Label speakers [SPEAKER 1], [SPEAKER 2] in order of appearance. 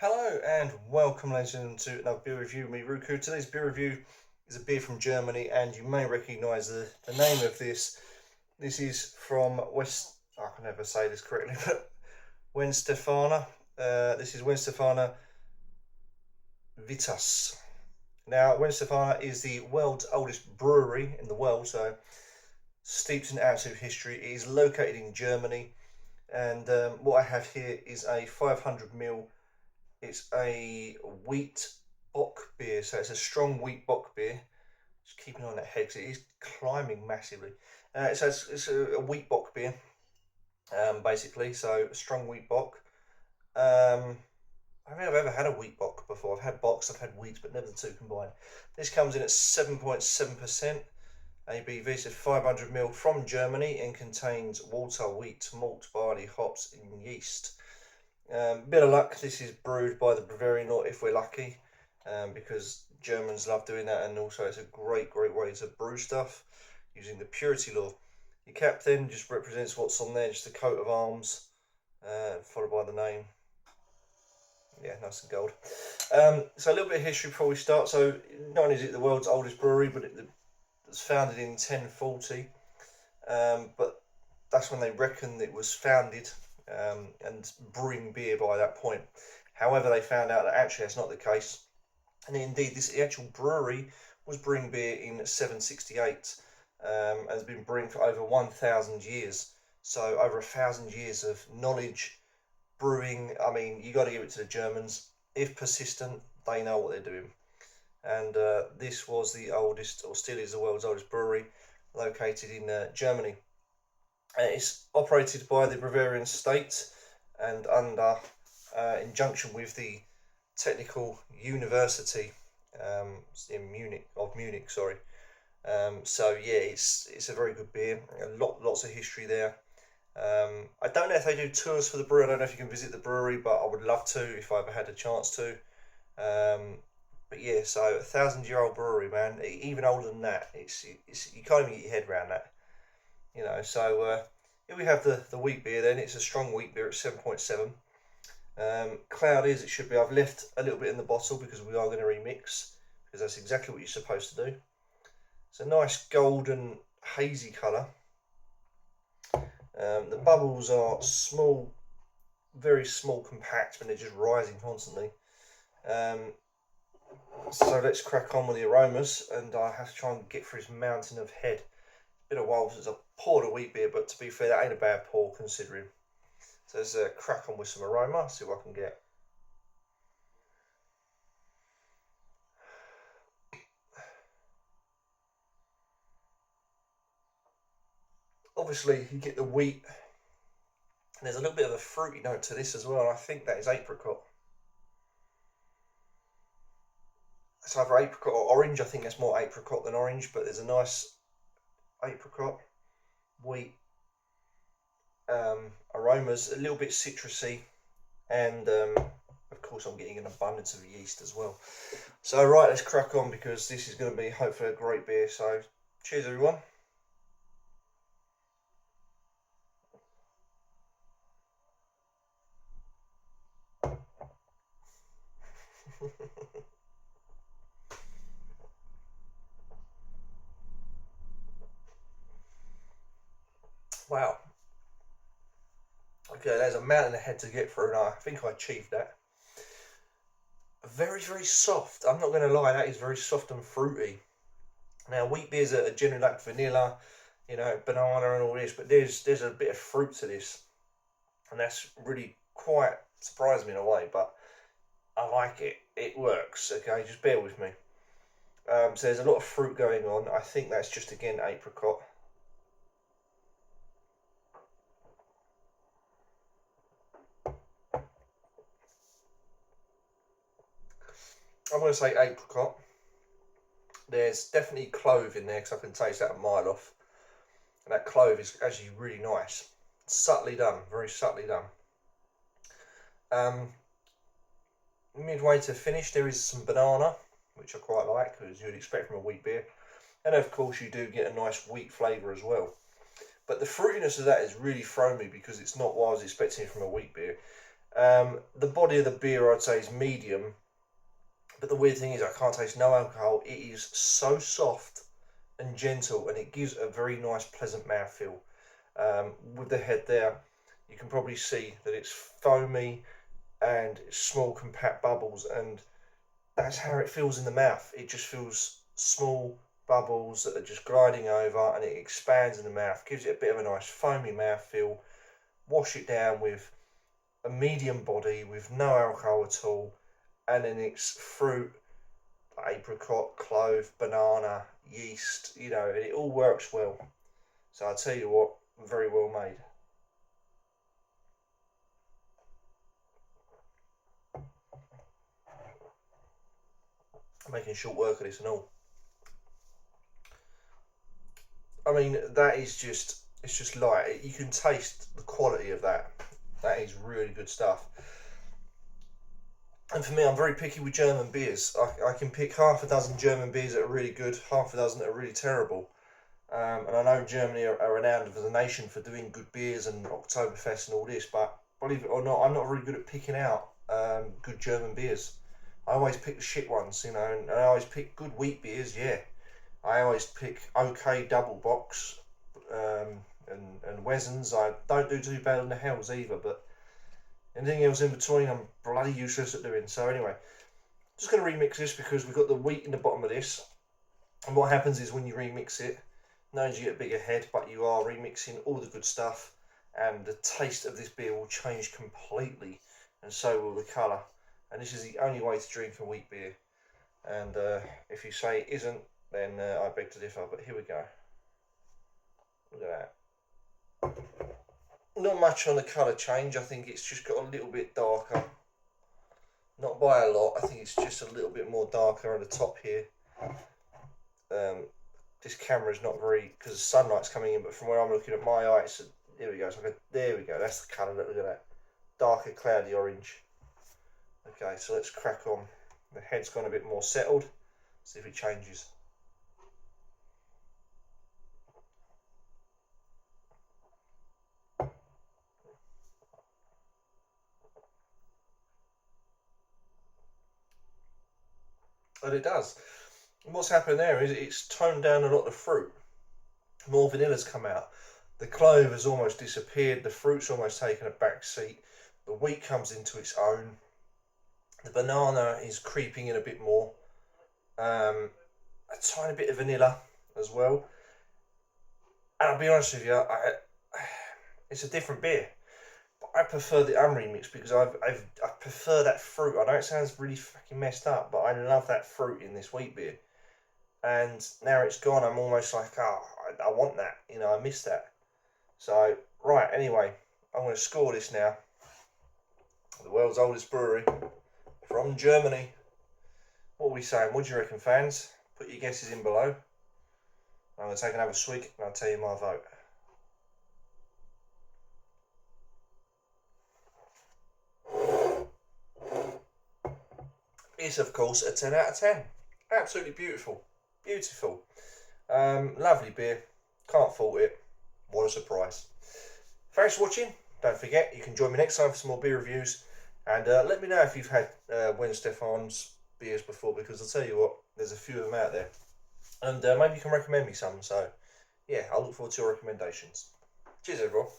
[SPEAKER 1] Hello and welcome, ladies and gentlemen, to another beer review with me, Ruku. Today's beer review is a beer from Germany, and you may recognise the name of this. This is from West. I can never say this correctly, but weihenstephaner. This is weihenstephaner Vitus. Now, weihenstephaner is the world's oldest brewery in the world, so steeped in absolute history. It is located in Germany, and what I have here is a 500 ml. It's a wheat bock beer, so it's a strong wheat bock beer. Just keeping on that head because it is climbing massively. It's a wheat bock beer, basically. So a strong wheat bock. I don't think I've ever had a wheat bock before. I've had bocks, I've had wheat, but never the two combined. This comes in at 7.7% ABV, so 500 ml from Germany, and contains water, wheat, malt, barley, hops, and yeast. Bit of luck, this is brewed by the brewery, not if we're lucky, because Germans love doing that, and also it's a great way to brew stuff using the purity law. Your cap then just represents what's on there, just a coat of arms, followed by the name. Yeah, nice and gold. So a little bit of history before we start. So not only is it the world's oldest brewery, but it was founded in 1040, but that's when they reckon it was founded. And brewing beer by that point. However, they found out that actually that's not the case, and indeed this actual brewery was brewing beer in 768, and has been brewing for over 1,000 years. So over 1,000 years of knowledge, brewing. I mean, you got to give it to the Germans. If persistent, they know what they're doing. And this was the oldest, or still is the world's oldest brewery, located in Germany. It's operated by the Bavarian state and under injunction with the Technical University in Munich. Sorry. So yeah, it's a very good beer. Lots of history there. I don't know if they do tours for the brewery. I don't know if you can visit the brewery, but I would love to if I ever had a chance to. But yeah, so 1,000-year-old brewery, man. Even older than that. It's you can't even get your head around that. So here we have the wheat beer then. It's a strong wheat beer at 7.7. Cloud is, it should be. I've left a little bit in the bottle because we are going to remix, because that's exactly what you're supposed to do. It's a nice golden hazy colour. The bubbles are small, very small, compact, and they're just rising constantly. So let's crack on with the aromas, and I have to try and get through this mountain of head. Been a while since I've poured a wheat beer, but to be fair, that ain't a bad pour considering. So let's crack on with some aroma, see what I can get. Obviously, you get the wheat. There's a little bit of a fruity note to this as well. I think that is apricot. It's either apricot or orange. I think that's more apricot than orange, but there's a nice apricot, wheat, aromas, a little bit citrusy, and of course I'm getting an abundance of yeast as well. So right, let's crack on, because this is going to be hopefully a great beer. So cheers everyone. Wow. Okay, there's a mountain ahead to get through, and I think I achieved that. Very soft. I'm not going to lie, that is very soft and fruity. Now, wheat beers are generally like vanilla, banana and all this, but there's a bit of fruit to this, and that's really quite surprised me in a way, but I like it. It works. Okay, just bear with me. So there's a lot of fruit going on. I think that's just, again, apricot. I'm going to say apricot. There's definitely clove in there, because I can taste that a mile off. And that clove is actually really nice. Subtly done, very subtly done. Midway to finish, there is some banana, which I quite like, as you'd expect from a wheat beer. And of course, you do get a nice wheat flavour as well. But the fruitiness of that has really thrown me, because it's not what I was expecting from a wheat beer. The body of the beer, I'd say, is medium. But the weird thing is I can't taste no alcohol. It is so soft and gentle, and it gives a very nice, pleasant mouthfeel. With the head there, you can probably see that it's foamy and small, compact bubbles, and that's how it feels in the mouth. It just feels small bubbles that are just gliding over, and it expands in the mouth, gives it a bit of a nice foamy mouthfeel. Wash it down with a medium body with no alcohol at all, and then it's fruit, apricot, clove, banana, yeast, and it all works well. So I tell you what, very well made. I'm making short work of this and all. I mean, that is just, it's just light. You can taste the quality of that. That is really good stuff. And for me, I'm very picky with German beers. I can pick half a dozen German beers that are really good, half a dozen that are really terrible. And I know Germany are renowned as a nation for doing good beers and Oktoberfest and all this, but believe it or not, I'm not really good at picking out good German beers. I always pick the shit ones, and I always pick good wheat beers, yeah. I always pick okay double box and Wesens. I don't do too bad on the Hells either, but anything else in between I'm bloody useless at doing. So anyway, just going to remix this because we've got the wheat in the bottom of this. And what happens is when you remix it, not only do you get a bigger head, but you are remixing all the good stuff, and the taste of this beer will change completely, and so will the colour. And this is the only way to drink a wheat beer. And if you say it isn't, then I beg to differ. But here we go. Look at that. Not much on the colour change. I think it's just got a little bit darker. Not by a lot. I think it's just a little bit more darker on the top here. This camera is not very, because the sunlight's coming in, but from where I'm looking at my eye, there we go. There we go. That's the colour. Look at that. Darker, cloudy orange. Okay, so let's crack on. The head's gone a bit more settled. See if it changes. And it does. And what's happened there is it's toned down a lot of the fruit. More vanilla's come out. The clove has almost disappeared. The fruit's almost taken a back seat. The wheat comes into its own. The banana is creeping in a bit more. A tiny bit of vanilla as well. And I'll be honest with you, it's a different beer. I prefer the unremixed because I prefer that fruit. I know it sounds really fucking messed up, but I love that fruit in this wheat beer. And now it's gone, I'm almost like, I want that. I miss that. So, right, anyway, I'm going to score this now. The world's oldest brewery from Germany. What are we saying? What do you reckon, fans? Put your guesses in below. I'm going to take another swig and I'll tell you my vote. It's of course a 10 out of 10. Absolutely beautiful. Beautiful. Lovely beer. Can't fault it. What a surprise. Thanks for watching. Don't forget, you can join me next time for some more beer reviews. And let me know if you've had weihenstephaner's beers before, because I'll tell you what, there's a few of them out there. And maybe you can recommend me some. So, yeah, I'll look forward to your recommendations. Cheers, everyone.